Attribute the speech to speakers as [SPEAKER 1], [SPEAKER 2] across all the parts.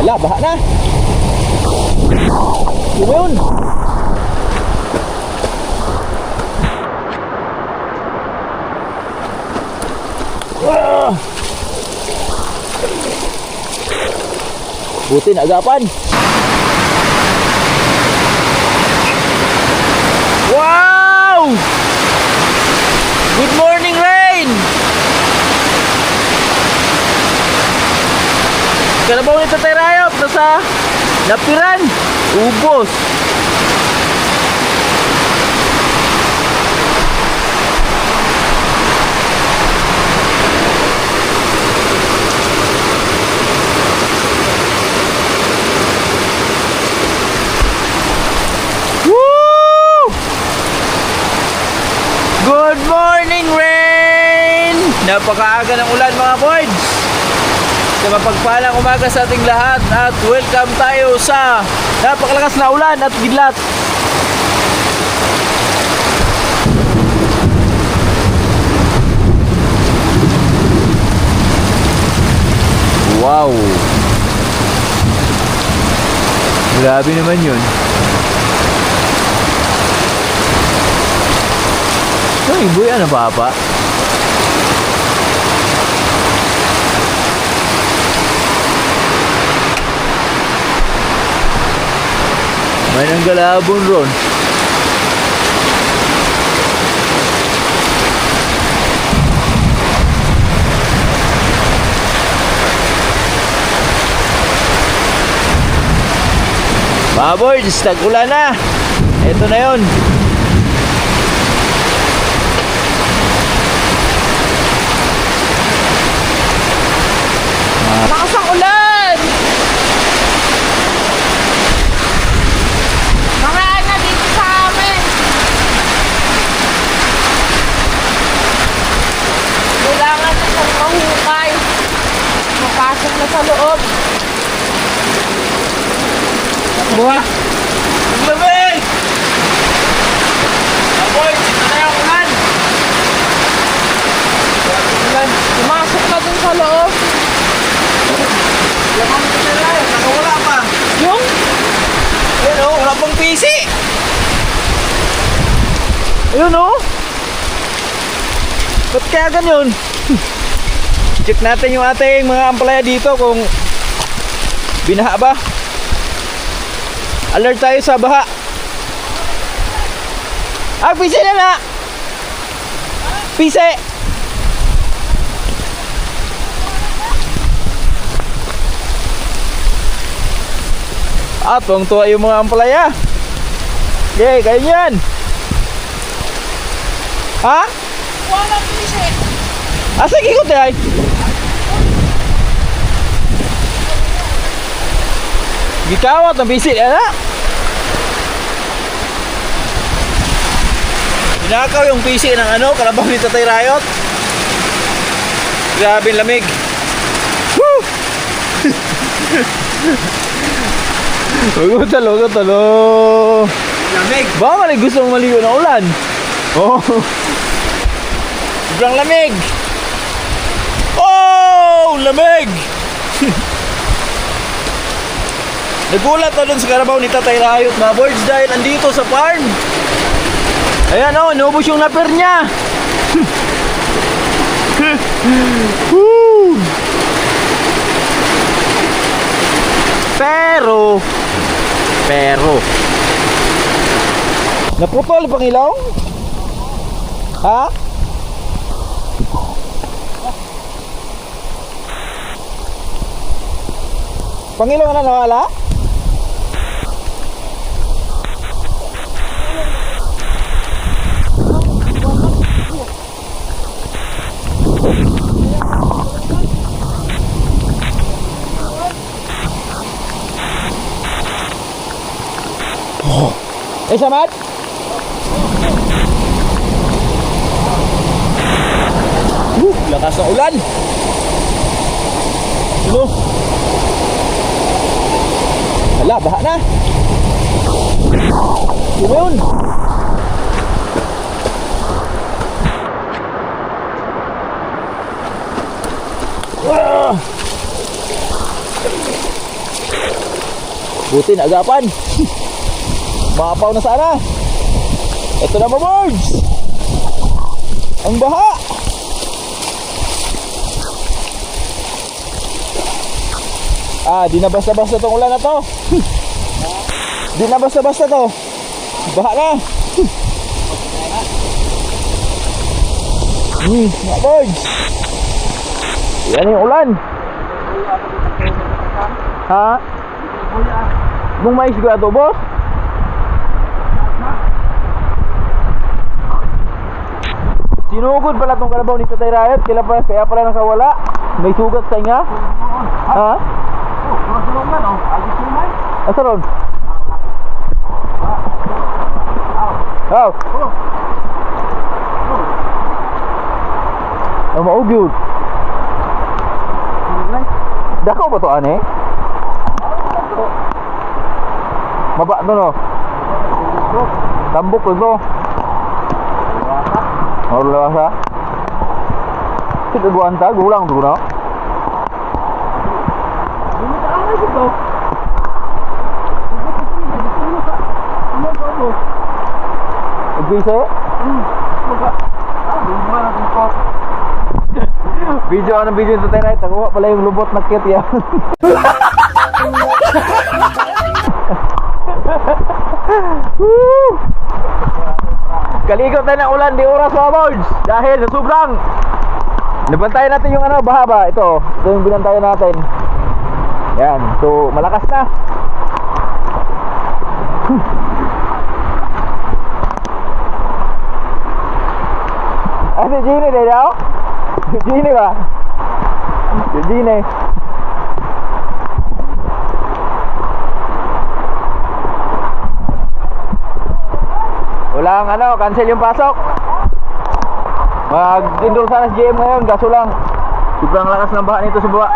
[SPEAKER 1] Hala, baha na. Sino yun? Buti na agapan. Wow! Good morning, rain! Kalabaw nito tayo rayop na sa lapiran. Ubos. Good morning, rain! Napakaaga ng ulan, mga boys. Sa mapagpalang umaga sa ating lahat at welcome tayo sa napakalakas na ulan at biglat. Wow! Grabe naman yun. Ay, boy, ano ba pa? May nanggalabon ron. Mga boys, tag-ulan na. Ito na yun.
[SPEAKER 2] Lakas ang ulan! Maraan na dito sa amin. Kailangan na siyang mahukay. Mapasok na sa loob.
[SPEAKER 1] Buha! Ang lamig! Aboy, ito na yung ulan!
[SPEAKER 2] Pumasok na dun sa loob.
[SPEAKER 1] Lamang ito na lang, nakawala pa!
[SPEAKER 2] Yung?
[SPEAKER 1] Ayun o, wala pang pisi! Ayun o! Ba't kaya ganyan? Check natin yung ating mga ampalaya dito kung binaha ba. Alert tayo sa baha. Ah, pisi na na! Pisi! Ah, tuwang-tuwa yung mga ampalaya. Okay, kayo yan. Ha?
[SPEAKER 2] Walang pisi.
[SPEAKER 1] Ah, sige ko tayo. Gikawat ang bisit, ano? Pinakaw yung PC ng ano, kalabaw ni Tatay Rayot. Grabe ang lamig. Woo! Huwag talo. Lamig. Baka mali gusto mong maligo ng ulan. Oh. Sobrang lamig. Oh, lamig. Nagulat na dun sa karabaw ni Tatay Rayot, mga boys, dahil andito sa farm. Ayan o, inubos yung naper niya. Pero naputol pang ilaw? Ha? Pangilaw na nawala? Eh, samat? Lakas ng ulan. Ano? Hala, baha na. Sino yun? Buti na agapan. Mapaw na sana. Ito na mga birds. Ang baha. Di na basta-basta tong ulan na to. Di na basta-basta to. Baha na. Mga birds. Yan yung ulan. Ha? Nung mais ko ato, boss? Sinugod pala tong kalabaw ni Tatay Riot. Kaya pala nakawala. May sugat sa inga. Ha? Asa ron? Oh. Maog yun. Dako ba to ane? Maba to no? Tambok to to. Mau lewasa? Kita guanta, gulang tu no? Ini tak ada gitu. Bisa? Video ano video ito tayo right? Nakuha pala yung lubot na kit yan. Kaligot tayo ng ulan di oras mga birds. Dahil sa sobrang nabantayan natin yung ano, baha ba? Ito yung binantayan natin. Yan, so malakas na. Si Gini deh daw? Si Gini ba? Si Gini. Walang ano, cancel yung pasok. Mag-indoor sana si GM ngayon, gaso lang. Sobrang lakas ng baha nito sa baba.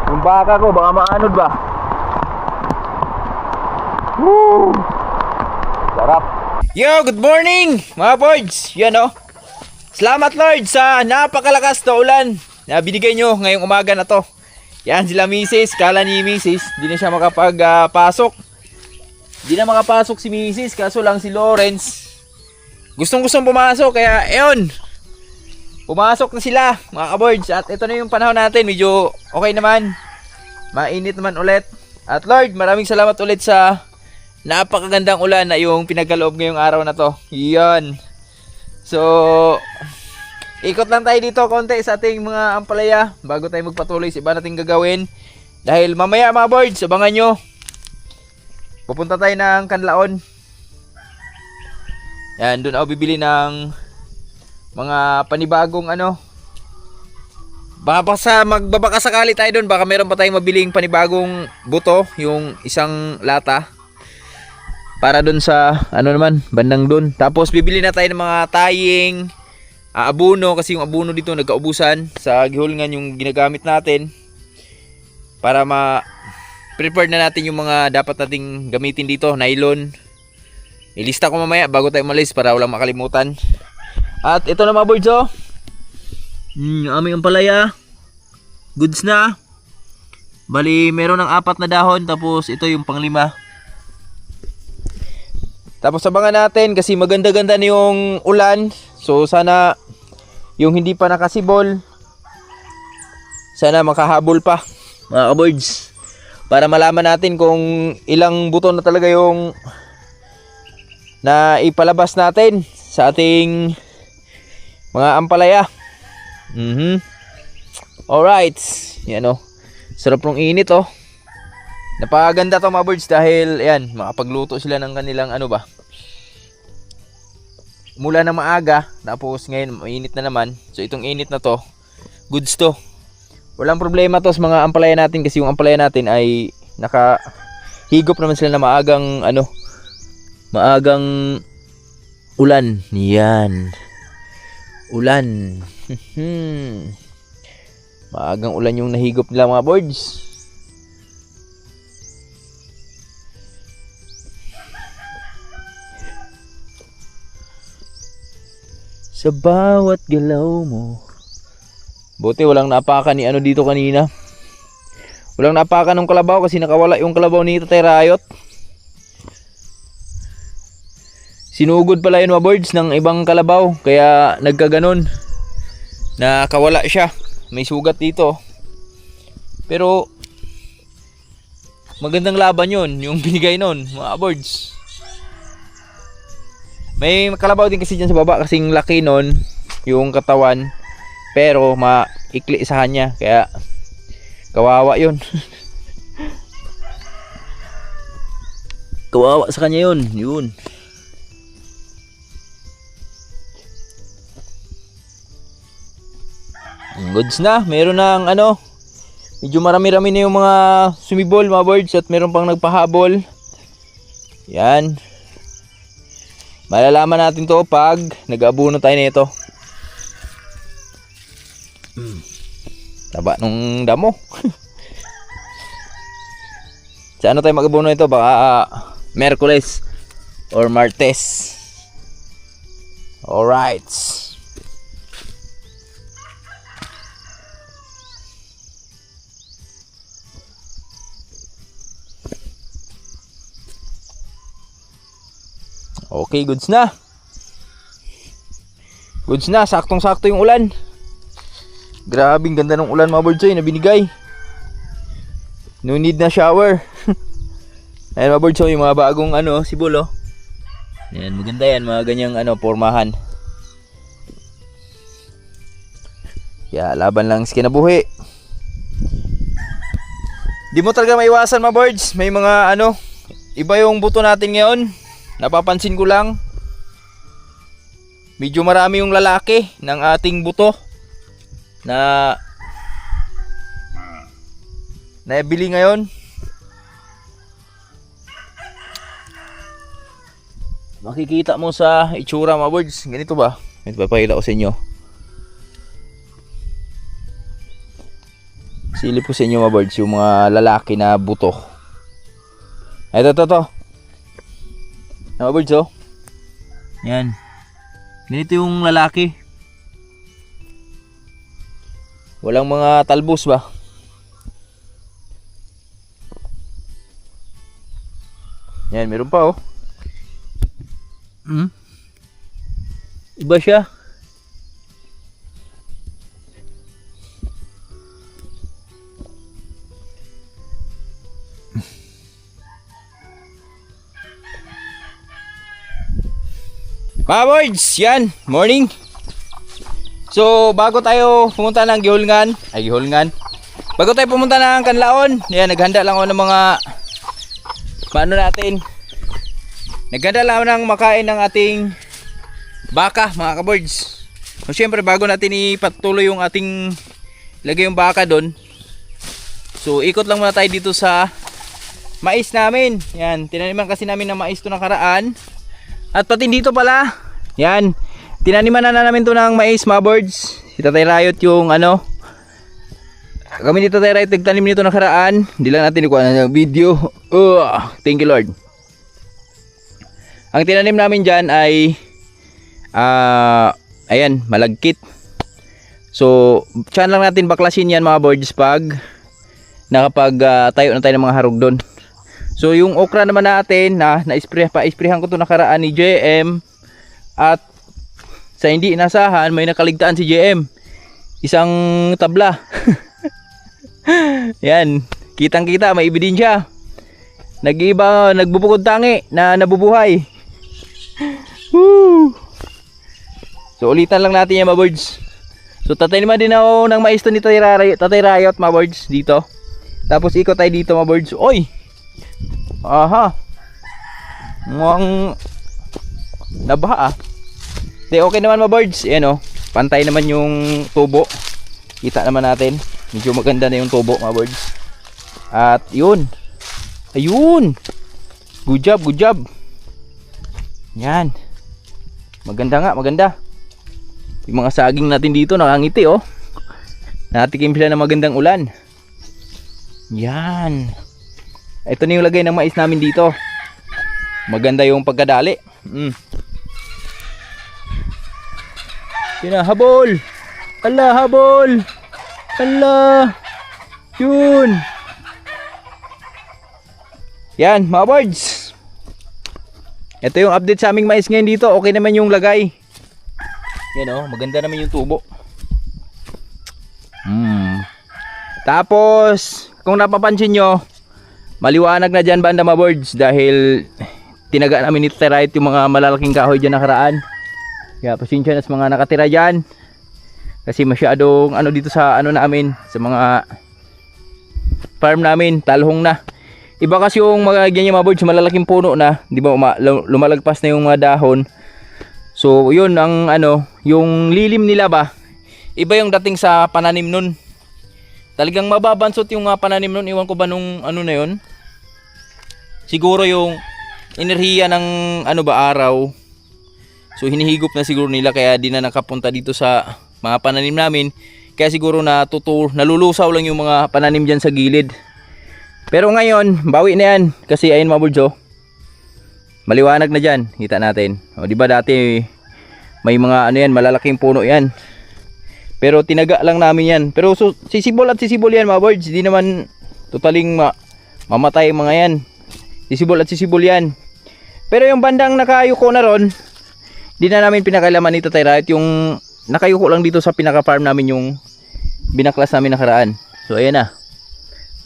[SPEAKER 1] Yung baka ko, baka maanod ba? Woo! Sarap. Yo, good morning mga boys. Yan o. Salamat Lord sa napakalakas na ulan na binigay nyo ngayong umaga na to. Yan sila Mrs. Kala ni Mrs. Di na siya makapagpasok. Di na makapasok si Mrs. Kaso lang si Lawrence gustong pumasok. Kaya eon, pumasok na sila mga kaboards. At ito na yung panahon natin. Medyo okay naman. Mainit naman ulit. At Lord, maraming salamat ulit sa napakagandang ulan na yung pinagkaloob ngayong araw na to. Yan. So, ikot lang tayo dito konti sa ating mga ampalaya bago tayo magpatuloy sa iba nating gagawin. Dahil mamaya mga boards, abangan nyo. Pupunta tayo ng Kanlaon. Yan, doon ako bibili ng mga panibagong ano. Baka magbabaka sakali tayo doon. Baka meron pa tayong mabiling panibagong buto. Yung isang lata. Para doon sa ano naman, bandang doon. Tapos bibili na tayo ng mga taying abono kasi yung abono dito nagkaubusan sa gihulngan yung ginagamit natin. Para prepare na natin yung mga dapat nating gamitin dito, nylon. Ilista ko mamaya bago tayo malis para walang makalimutan. At ito na mga boards oh. Aming ampalaya. Goods na. Bali meron ng 4 na dahon tapos ito yung pang-5. Tapos abangan natin kasi maganda-ganda na yung ulan. So sana yung hindi pa nakasibol, sana makahabol pa mga kaboards. Para malaman natin kung ilang buto na talaga yung na ipalabas natin sa ating mga ampalaya. Alright. Yan o. Sarap ng init oh. Napakaganda to mga birds dahil ayan, makapagluto sila ng kanilang ano ba. Mula na maaga, tapos ngayon mainit na naman. So itong init na to, goods to. Walang problema to sa mga ampalaya natin kasi yung ampalaya natin ay nakahigop naman sila na maagang ano, maagang ulan. Yan. Ulan. Maagang ulan yung nahigop nila mga birds. Sa bawat galaw mo, Buti walang napakan ni ano dito kanina. Walang napakan ng kalabaw kasi nakawala yung kalabaw ni Tatay Rayot. Sinugod pala yun mga birds ng ibang kalabaw. Kaya nagkaganon. Nakawala siya. May sugat dito. Pero magandang laban yun. Yung binigay nun mga birds. May kalabaw din kasi dyan sa baba. Kasing laki nun yung katawan. Pero maikli sa kanya. Kaya kawawa yun. Kawawa sa kanya yun. Yun. Goods na. Meron ng ano. Medyo marami-rami na yung mga sumibol mga birds. At meron pang nagpahabol. Yan. Malalaman natin to pag nag-abuno tayo nito. Taba nung damo. Sa ano tayo mag-abuno ito? Baka Merkules or Martes. Alright. Okay, goods na. Goods na, saktong-sakto yung ulan. Grabing ganda ng ulan mga birds na binigay. No need na shower. Ayan mga birds, yung mga bagong ano, sibol oh. Ayan, maganda yan, mga ganyang ano, pormahan. Kaya laban lang sa kinabuhi. Di mo talaga maiwasan mga birds. May mga ano, iba yung buto natin ngayon. Napapansin ko lang. Medyo marami yung lalaki ng ating buto na naibili ngayon. Makikita mo sa itsura mga birds. Ganito ba? Ito ba pakita ko sa inyo. Silip ko sa inyo mga birds yung mga lalaki na buto. Ito. Mga birds oh. Yan. Ganito yung lalaki. Walang mga talbos ba? Yan, meron pa oh. Iba siya. Mga boys, yan, morning. So, bago tayo pumunta ng Gihulngan, bago tayo pumunta ng Kanlaon, yan, naghanda lang ako ng mga paano natin. Naghanda lang ako ng makain ng ating baka, mga kaboards. So, syempre, bago natin ipatuloy yung ating lagay yung baka doon. So, ikot lang muna tayo dito sa mais namin. Yan, tinaniman kasi namin ng mais to nakaraan. At pati dito pala, yan, tinaniman na namin to ng mais, mga birds. Si Tatay Rayot yung ano, kami dito Tatay Rayot nagtanim nito nakaraan. Hindi lang natin ikuha ng video. Thank you Lord. Ang tinanim namin dyan ay ayan, malagkit. So, tsan lang natin baklasin yan mga birds pag nakapag tayo na tayo ng mga harog doon. So yung okra naman natin na-isprehan ko to nakaraan ni JM. At sa hindi inasahan may nakaligtaan si JM. Isang tabla. Yan, kitang kita, may ebidensya. Nagbubukod tangi na nabubuhay. Woo! So ulitan lang natin yan mga birds. So tataniman din ako ng mais to ni Tatay Rayot mga birds dito. Tapos ikot tayo dito mga birds. Oy! Aha. Mukhang nabaha ah. Okay naman mga birds. Ayan oh. Pantay naman yung tubo. Kita naman natin. Medyo maganda na yung tubo mga birds. At yun. Ayun. Good job, good job. Yan. Maganda nga, maganda. Yung mga saging natin dito nakangiti oh. Natikim sila ng magandang ulan. Yan. Ito na yung lagay ng mais namin dito. Maganda yung pagkadali. Pinahabol. Ala, habol. Hala. Yun. Yan, mga birds. Ito yung update sa aming mais ngayon dito. Okay naman yung lagay. Yan oh, maganda naman yung tubo. Tapos, kung napapansin nyo, maliwanag na dyan banda mga birds dahil tinaga namin ito right yung mga malalaking kahoy dyan nakaraan. Kaya pasensya na sa mga nakatira dyan. Kasi masyadong ano dito sa ano namin, sa mga farm namin, talhong na. Iba kasi yung mga ganyan mga birds, malalaking puno na, di ba, lumalagpas na yung mga dahon. So, yun ang ano, yung lilim nila ba, iba yung dating sa pananim nun. Talagang mababansot yung pananim nun, iwan ko ba nung ano na yun. Siguro yung enerhiya ng ano ba araw. So, hinihigop na siguro nila kaya di na nakapunta dito sa mga pananim namin. Kaya siguro nalulusaw lang yung mga pananim dyan sa gilid. Pero ngayon, bawi na yan. Kasi ayun mga birds oh. Maliwanag na dyan. Kita natin. O diba dati may mga ano yan, malalaking puno yan. Pero tinaga lang namin yan. Pero sisibol at sisibol yan mga birds. Di naman totaling mamatay mga yan. Sisibol at sisibol yan. Pero yung bandang nakayuko na ron, di na namin pinakailaman ito tayo. Yung nakayuko lang dito sa pinaka farm namin yung binaklas namin nakaraan. So ayan na.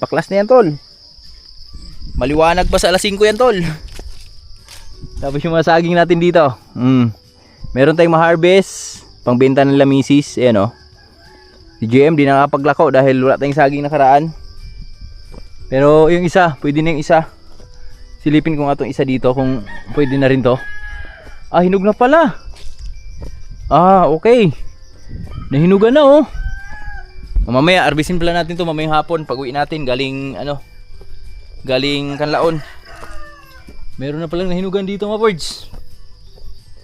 [SPEAKER 1] Baklas na yan tol. Maliwanag pa sa alas 5 yan tol. Tapos yung mga saging natin dito. Meron tayong ma-harvest. Pangbenta ng lamisis. Ayan o. Si GM di nakapaglako dahil wala tayong saging nakaraan. Pero yung isa, pwede na yung isa. Silipin ko nga itong isa dito kung pwede na rin to. Ah, hinog na pala. Ah, okay. Nahinugan na oh. Mamaya, harvestin pala natin to mamayang hapon. Pag uwi natin, galing Kanlaon. Meron na palang nahinugan dito mga birds.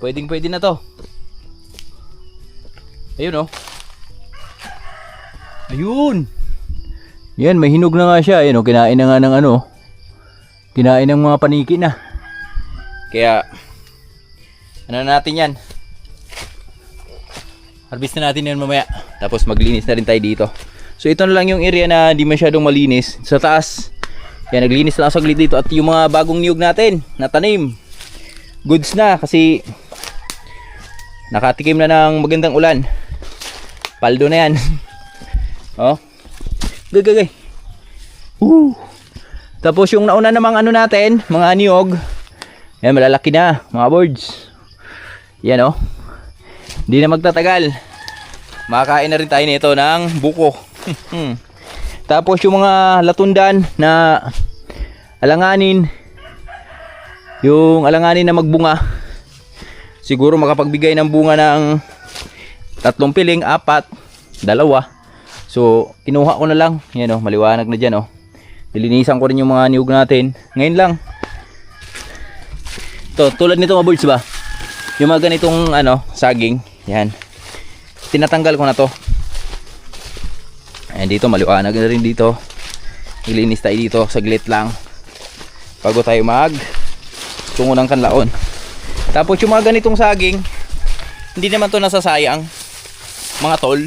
[SPEAKER 1] Pwedeng pwede na to. Ayun oh. Ayun. Yan, may hinog na nga siya. Ayun oh, kinain na nga ng ano. Kinain ng mga paniki na. Kaya, ano natin yan. Harvest na natin yan mamaya. Tapos maglinis na rin tayo dito. So ito na lang yung area na di masyadong malinis. Sa taas, yan, naglinis lang saglit dito. At yung mga bagong niyog natin na tanim, goods na kasi nakatikim na ng magandang ulan. Paldo na yan. Oh. Gagagay. Tapos yung nauna namang ano natin, mga niyog, yan, malalaki na mga birds. Yan oh. Hindi na magtatagal. Makakain na rin tayo nito ng buko. Tapos yung mga latundan na alanganin, yung alanganin na magbunga, siguro makapagbigay ng bunga ng 3 piling, 4, 2. So kinuha ko na lang. Yan oh, maliwanag na dyan oh. Nilinisan ko rin yung mga niyog natin. Ngayon lang. To, tulad nito mga birds ba? Yung mga ganitong ano, saging. Yan. Tinatanggal ko na to. Ayan dito, maliwanag na rin dito. Nilinis tayo dito, saglit lang. Bago tayo tungo ng Kanlaon. Tapos yung mga ganitong saging, hindi naman to nasasayang. Mga tol.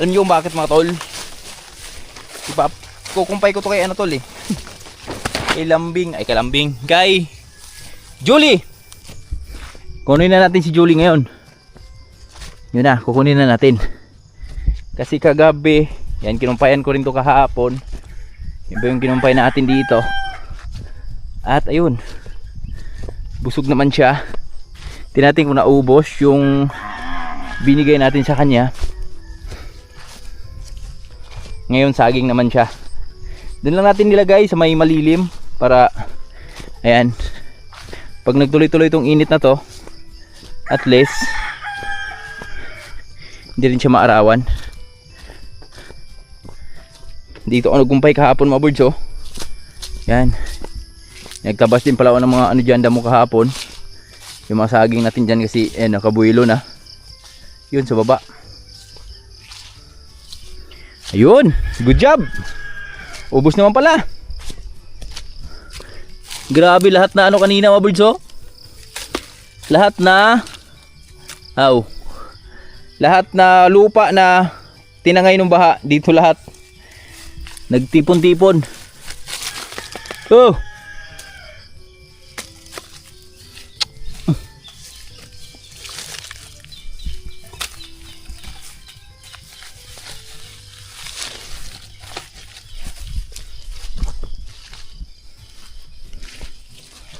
[SPEAKER 1] Alam niyo kung bakit mga tol? Diba, kukumpay ko to kay ano tol eh. Kay Kalambing. Kay Julie. Kunin na natin si Julie ngayon. Yun na, kukunin na natin. Kasi kagabi, yan, kinumpayan ko rin to kahapon. Yan ba yung kinumpay natin dito. At ayun, busog naman siya. Tinatin ko naubos yung binigay natin sa kanya. Ngayon saging naman siya. Doon lang natin nilagay sa may malilim para ayan, pag nagtuloy-tuloy itong init na to, at least hindi rin siya maarawan. Dito ako nagkumpay kahapon mga birds oh. Yan, nagtabas din pala ako ng mga ano dyan, damo kahapon. Yung mga saging natin dyan kasi nakabuilo na. Yun sa baba. Ayun, good job. Ubos naman pala. Grabe lahat na ano kanina mga birds oh. Lahat na lahat na lupa na tinangay ng baha. Dito lahat. Nagtipon-tipon. Oh!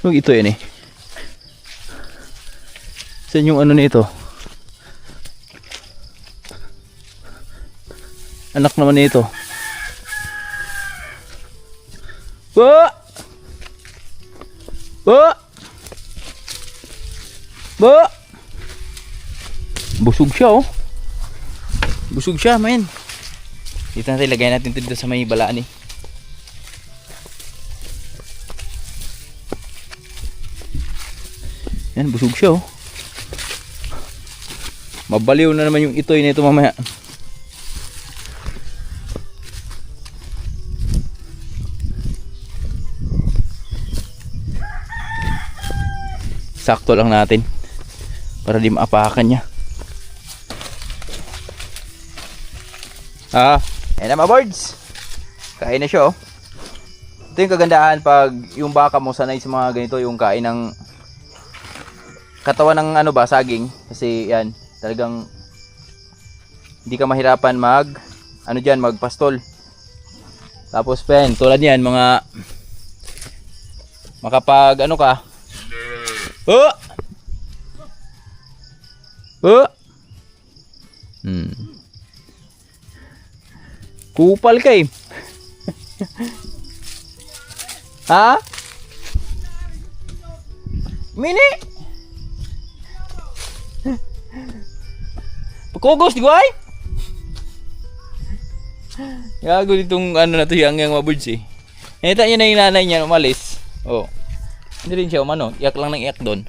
[SPEAKER 1] Huwag ito yan eh. Saan yung ano nito? Anak naman nito. Ba! Ba! Ba! Busog siya oh. Busog siya man. Dito natin lagay natin dito sa may balaan eh. Yan, busog siya oh. Mabaliw na naman yung itoy nito mamaya. Sakto lang natin para di maapakan niya. Ayan na mga birds. Kain na siya oh. Ito yung kagandahan pag yung baka mo sanay sa mga ganito, yung kain ng katawan ng ano ba, saging. Kasi yan, talagang hindi ka mahirapan magpastol. Tapos pen, tulad niyan mga makapag ano ka. Oh! Oh! Kupal ka eh. Ha? Mini? Pagkugos di ko ay? Gago ditong ano na to yang mga birds eh. Nakita niya na yung nanay niya umalis. Oh. Hindi rin siya umano. Iyak lang ng iyak doon.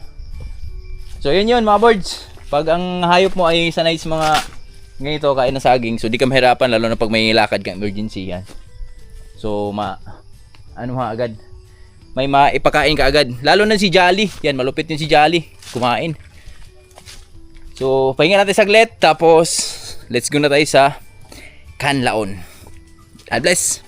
[SPEAKER 1] So yun mga birds. Pag ang hayop mo ay sanay sa mga ganito kain ng saging, so di ka mahirapan lalo na pag may lakad kang emergency yan. So agad. May maipakain ka agad. Lalo na si Jolly. Yan, malupit yun si Jolly. Kumain. So, pahinga natin saglit. Tapos, let's go na tayo sa Canlaon. God bless.